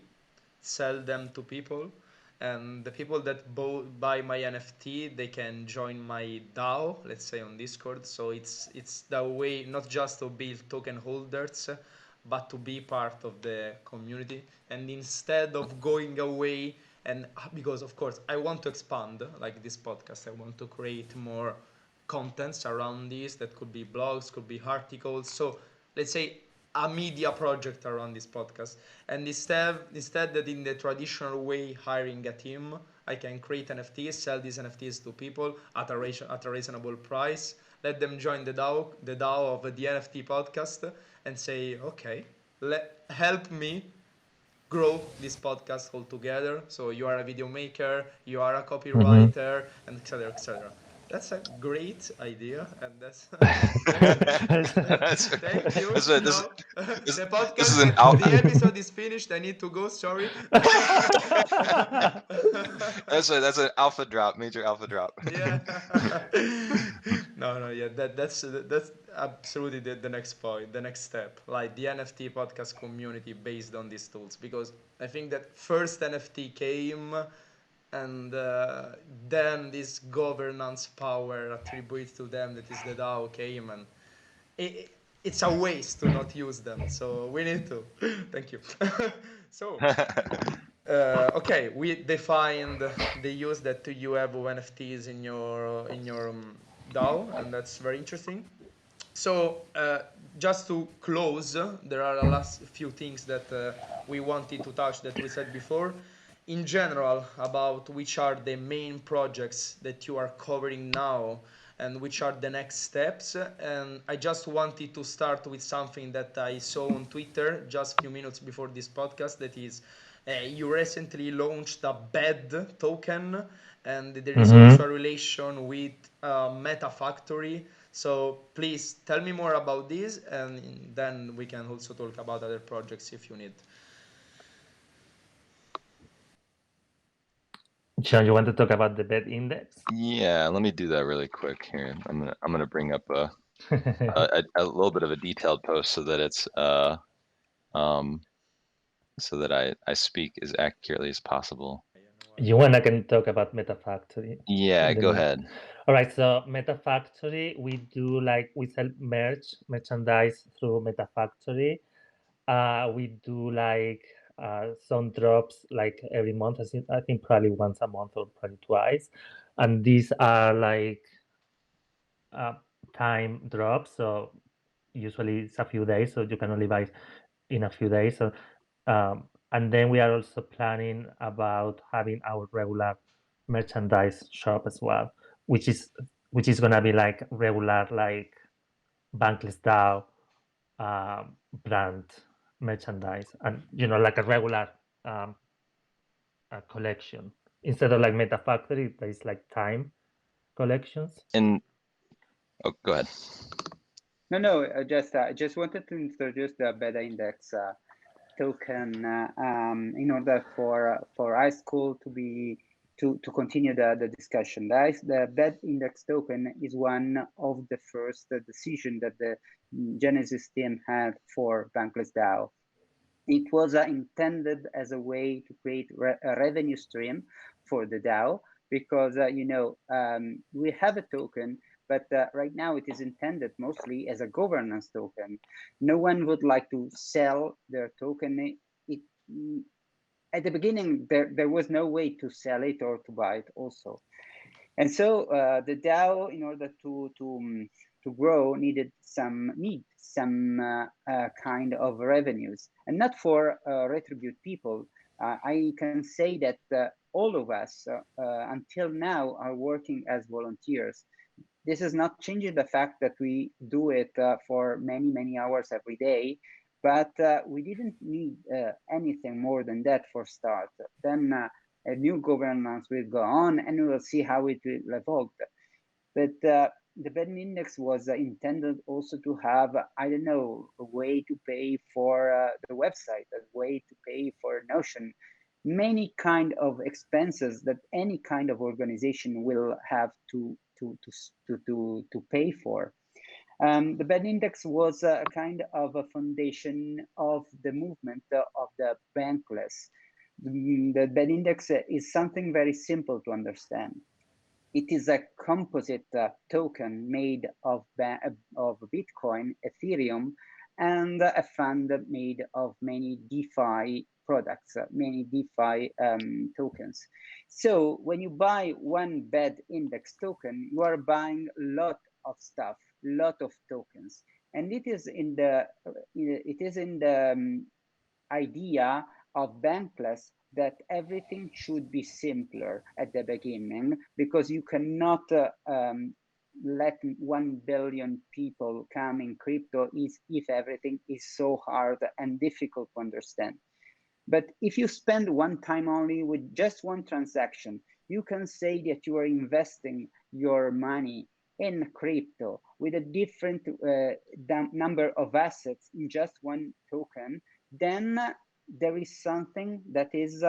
sell them to people, and the people that buy my NFT, they can join my DAO, let's say on Discord. So it's the way not just to build token holders, but to be part of the community. And instead of going away, and because of course I want to expand like this podcast, I want to create more contents around this that could be blogs, could be articles. So let's say a media project around this podcast. And instead that in the traditional way hiring a team, I can create NFTs, sell these NFTs to people at a reasonable price, let them join the DAO of the NFT podcast, and say, okay, help me grow this podcast all together. So you are a video maker, you are a copywriter, and etc. etc. That's a great idea, and that's thank you. This, Now this, the this is podcast, an out. the episode is finished. I need to go. Sorry. That's an alpha drop, major alpha drop. Yeah. No, yeah, that's absolutely the next point, the next step, like the NFT podcast community based on these tools, because I think that first NFT came, and then this governance power attributed to them, that is the DAO, came, and it's a waste to not use them. So we need to. Thank you. So. Okay, we defined the use that you have of NFTs in your DAO, and that's very interesting. So just to close, there are a last few things that we wanted to touch that we said before. In general, about which are the main projects that you are covering now and which are the next steps. And I just wanted to start with something that I saw on Twitter just a few minutes before this podcast. That is, you recently launched a bed token, and there is also a relation with Meta Factory. So please tell me more about this, and then we can also talk about other projects if you need. John, you want to talk about the bed index? Yeah, let me do that really quick here. I'm gonna bring up a little bit of a detailed post so that it's so that I speak as accurately as possible. You want I can talk about Meta Factory? Yeah, go ahead. All right, so Meta Factory, we do like we sell merchandise through Meta Factory. We do like some drops like every month. I think probably once a month or probably twice, and these are like time drops. So usually it's a few days, so you can only buy in a few days. So and then we are also planning about having our regular merchandise shop as well, which is gonna be like regular like Bankless Dow brand merchandise, and like a regular collection instead of like Meta Factory. There is like time collections. And go ahead. No, I just wanted to introduce the beta index token in order for high school to be to continue the discussion. The BED index token is one of the first decision that the Genesis team had for Bankless DAO. It was intended as a way to create a revenue stream for the DAO because, we have a token, but right now it is intended mostly as a governance token. No one would like to sell their token. At the beginning, there was no way to sell it or to buy it also. And so the DAO, in order to grow, needed some kind of revenues, and not for retribute people. I can say that all of us until now are working as volunteers. This is not changing the fact that we do it for many hours every day, but we didn't need anything more than that for start. Then a new governance will go on, and we will see how it will evolve. But the BED index was intended also to have, I don't know, a way to pay for the website, a way to pay for Notion, many kind of expenses that any kind of organization will have to pay for. The BED index was a kind of a foundation of the movement of the Bankless. The BED index is something very simple to understand. It is a composite token made of Bitcoin, Ethereum, and a fund made of many DeFi products, many DeFi tokens. So when you buy one BED index token, you are buying a lot of stuff, lot of tokens, and it is in the idea of Bankless that everything should be simpler at the beginning, because you cannot let 1 billion people come in crypto if everything is so hard and difficult to understand. But if you spend one time only with just one transaction, you can say that you are investing your money in crypto with a different number of assets in just one token. Then there is something that is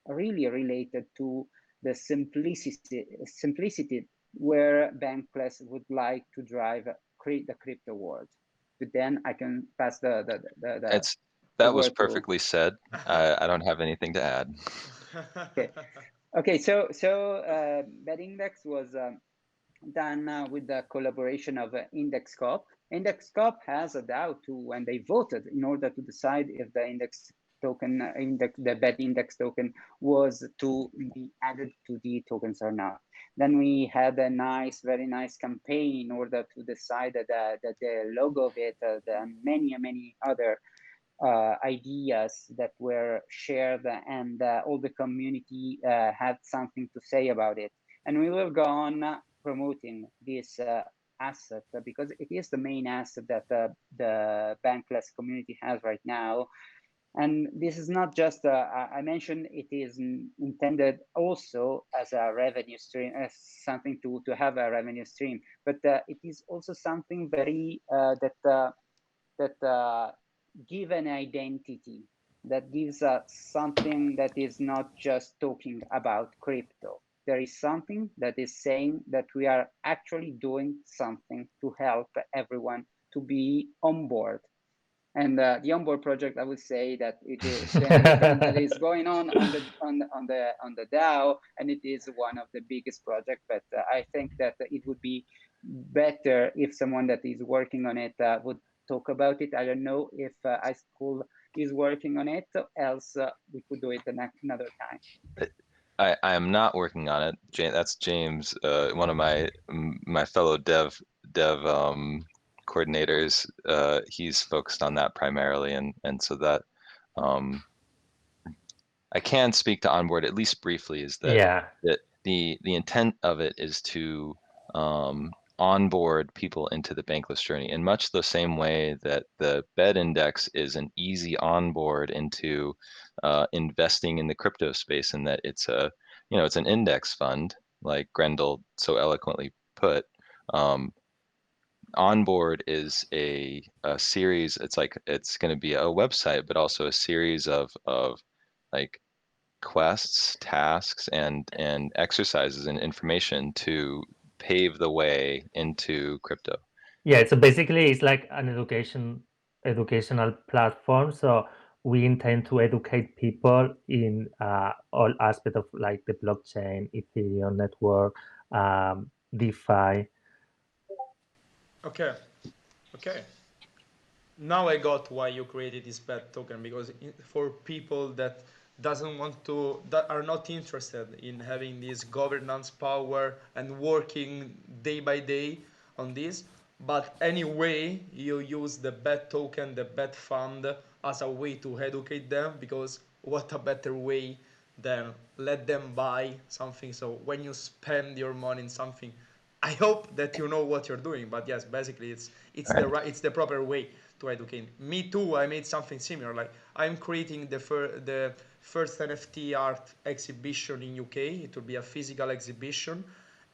really related to the simplicity where Bankless would like to drive the crypto world. But then I can pass the that was perfectly said. I don't have anything to add. Okay. So BED index was done with the collaboration of IndexCop. IndexCop has a DAO too, when they voted in order to decide if the index token, the BED index token was to be added to the tokens or not. Then we had a very nice campaign in order to decide that the logo of it, the many other ideas that were shared, and all the community had something to say about it. And we will go on promoting this asset because it is the main asset that the Bankless community has right now. And this is not just, I mentioned it is intended also as a revenue stream, as something to have a revenue stream, but it is also something very that give an identity, that gives something that is not just talking about crypto. There is something that is saying that we are actually doing something to help everyone to be on board. And the onboard project, I would say that it is the event that is going on the DAO, and it is one of the biggest projects. But I think that it would be better if someone that is working on it would talk about it. I don't know if iSchool is working on it, else we could do it another time. I am not working on it. That's James, one of my fellow dev coordinators. He's focused on that primarily, and so that I can speak to onboard at least briefly. Is that that the intent of it is to onboard people into the Bankless journey in much the same way that the BED index is an easy onboard into investing in the crypto space, and that it's it's an index fund, like Grendel so eloquently put. Onboard is a series. It's going to be a website, but also a series of like quests, tasks, and exercises and information to pave the way into crypto. Yeah, so basically it's like an educational platform. So we intend to educate people in all aspects of like the blockchain, Ethereum network, DeFi. Okay, okay. Now I got why you created this bad token, because for people that doesn't want to, that are not interested in having this governance power and working day by day on this, but anyway you use the bad token, the bad fund, as a way to educate them, because what a better way than let them buy something. So when you spend your money in something, I hope that you know what you're doing. But yes, basically it's the right, it's the proper way to educate. Me too. I made something similar. Like I'm creating the first NFT art exhibition in UK. It will be a physical exhibition,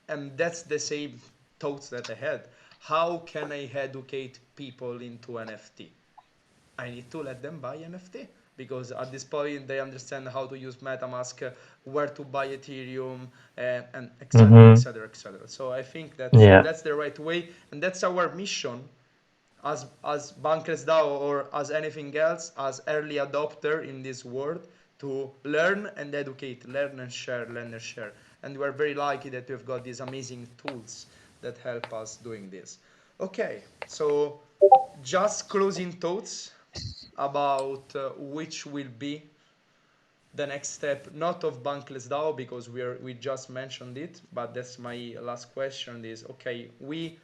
and that's the same thoughts that I had. How can I educate people into NFT? I need to let them buy NFT, because at this point they understand how to use MetaMask, where to buy Ethereum, and etc. Mm-hmm. etc. etc. So I think Yeah. that's the right way, and that's our mission as Bankless DAO, or as anything else, as early adopter in this world, to learn and educate, learn and share, learn and share. And we're very lucky that we've got these amazing tools that help us doing this. Okay, so just closing thoughts about which will be the next step, not of Bankless DAO, because we just mentioned it, but that's my last question is, okay, we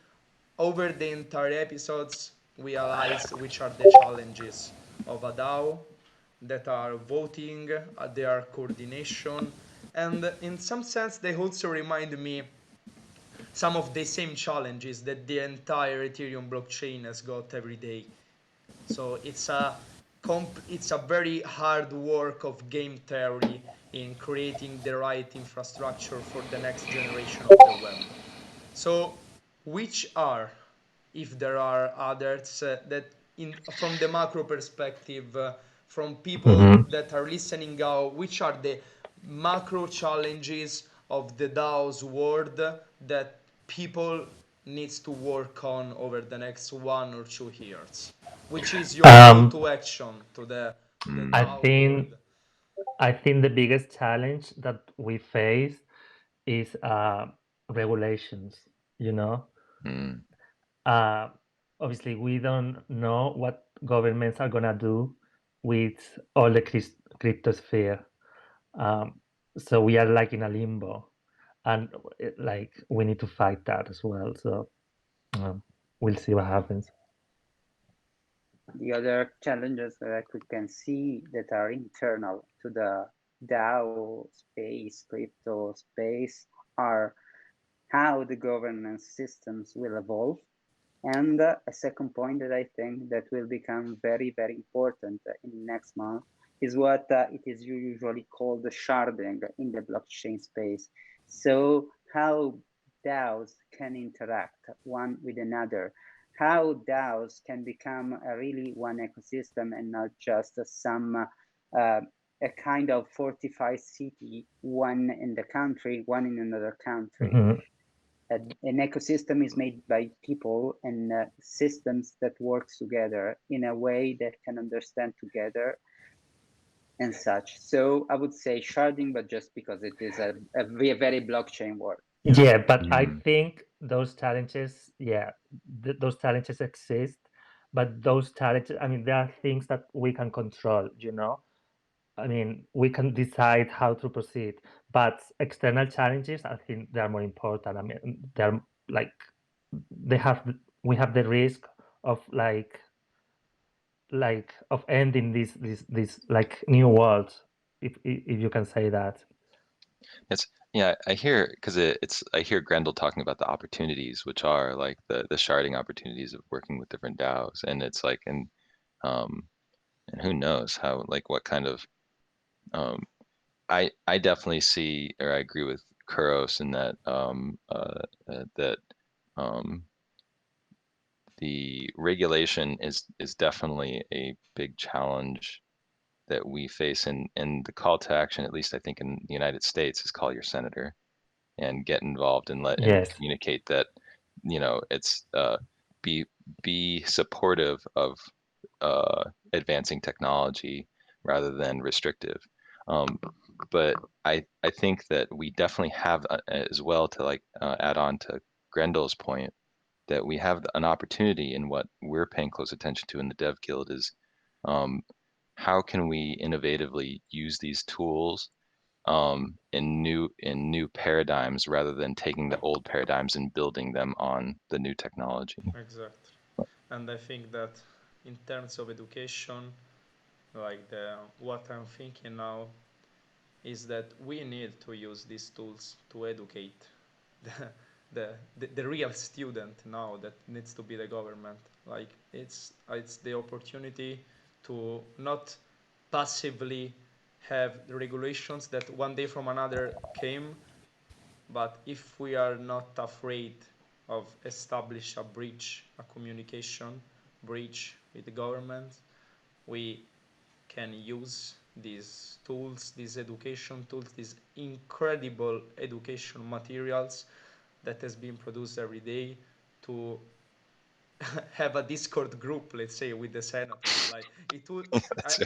over the entire episodes we realized which are the challenges of a DAO, that are voting, their coordination, and in some sense they also remind me some of the same challenges that the entire Ethereum blockchain has got every day. So it's a very hard work of game theory in creating the right infrastructure for the next generation of the web. So which are, if there are others, that from the macro perspective, from people Mm-hmm. that are listening out, which are the macro challenges of the DAO's world that people needs to work on over the next 1 or 2 years? Which is your call Um, to action to the I Mm, DAO think world? I think the biggest challenge that we face is regulations. You know, mm, uh, obviously we don't know what governments are gonna do with all the cryptosphere. Um, so we are like in a limbo, and like we need to fight that as well. So um, we'll see what happens. The other challenges that we can see that are internal to the DAO space, crypto space, are how the governance systems will evolve. And a second point that I think that will become very, very important in next month is what it is usually called the sharding in the blockchain space. So how DAOs can interact one with another, how DAOs can become a really one ecosystem and not just a kind of fortified city, one in the country, one in another country. Mhm. An ecosystem is made by people and systems that works together in a way that can understand together and such. So I would say sharding, but just because it is a very blockchain world. Yeah. Yeah, but I mm. think those challenges, yeah, those challenges exist, but those challenges, I mean, there are things that we can control, you know? I mean, we can decide how to proceed, but external challenges, I think they are more important. I mean, they're like, they have, we have the risk of of ending this like new world, if you can say that. It's yeah, I hear because it's I hear Grendel talking about the opportunities, which are like the sharding opportunities of working with different DAOs, and it's like um and who knows how like what kind of um I definitely see or I agree with Kuros in that that um the regulation is definitely a big challenge that we face, and the call to action, at least I think in the United States, is call your senator and get involved and and Yes. communicate that, it's be supportive of advancing technology rather than restrictive. But I think that we definitely have as well to add on to Grendel's point, that we have an opportunity in what we're paying close attention to in the Dev Guild is how can we innovatively use these tools in new paradigms rather than taking the old paradigms and building them on the new technology. Exactly. And I think that in terms of education, like what I'm thinking now is that we need to use these tools to educate the, the real student now that needs to be the government. Like it's the opportunity to not passively have the regulations that one day from another came, but if we are not afraid of establish a breach, a communication breach with the government, we can use these tools, these education tools, these incredible education materials that has been produced every day to have a Discord group, let's say, with the senators. Like it would,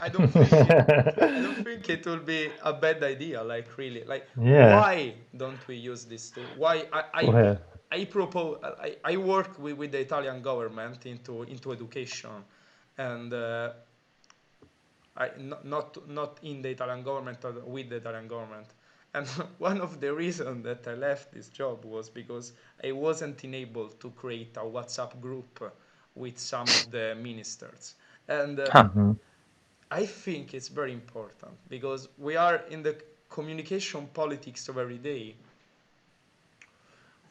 I don't think I don't think it will be a bad idea. Like really, like Yeah. why don't we use this tool? Why Well, I propose I work with the Italian government into education, and not in the Italian government, but with the Italian government. And one of the reasons that I left this job was because I wasn't enabled to create a WhatsApp group with some of the ministers. And mhm. I think it's very important because we are in the communication politics of every day.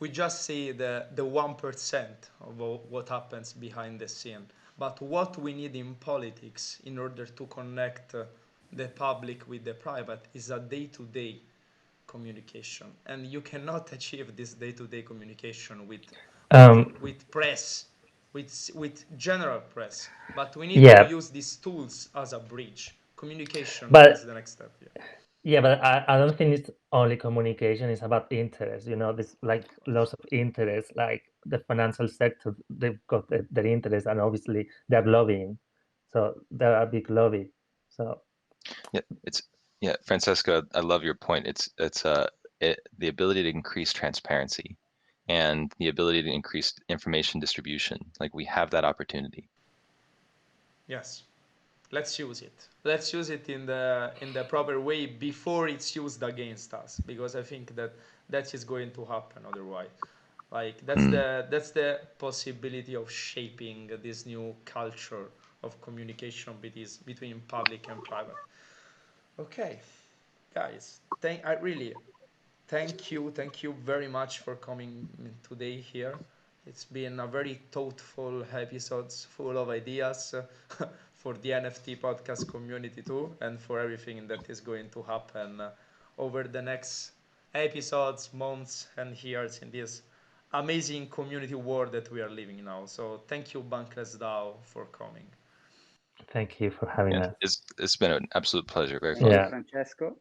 We just see the 1% of what happens behind the scene. But what we need in politics in order to connect the public with the private is a day-to-day communication. And you cannot achieve this day-to-day communication with press, with general press. But we need to Yeah, use these tools as a bridge. Communication is but the next step. Yeah. yeah, but I don't think it's only communication. It's about interest. There's like lots of interest. Like the financial sector, they've got their interest, and obviously they're lobbying. So they're a big lobby. So Yeah, Francesco, I love your point. It's the ability to increase transparency and the ability to increase information distribution. Like we have that opportunity. Yes. Let's use it. Let's use it in the proper way before it's used against us, because I think that is going to happen otherwise. Like that's the possibility of shaping this new culture of communication between public and private. Okay, guys, thank you very much for coming today here. It's been a very thoughtful episodes full of ideas for the NFT podcast community too, and for everything that is going to happen over the next episodes, months, and years in this amazing community world that we are living now. So thank you, Bankless DAO, for coming. thank you for having Yeah, us. it's been an absolute pleasure. Very Thank fun. you, Yeah. Francesco.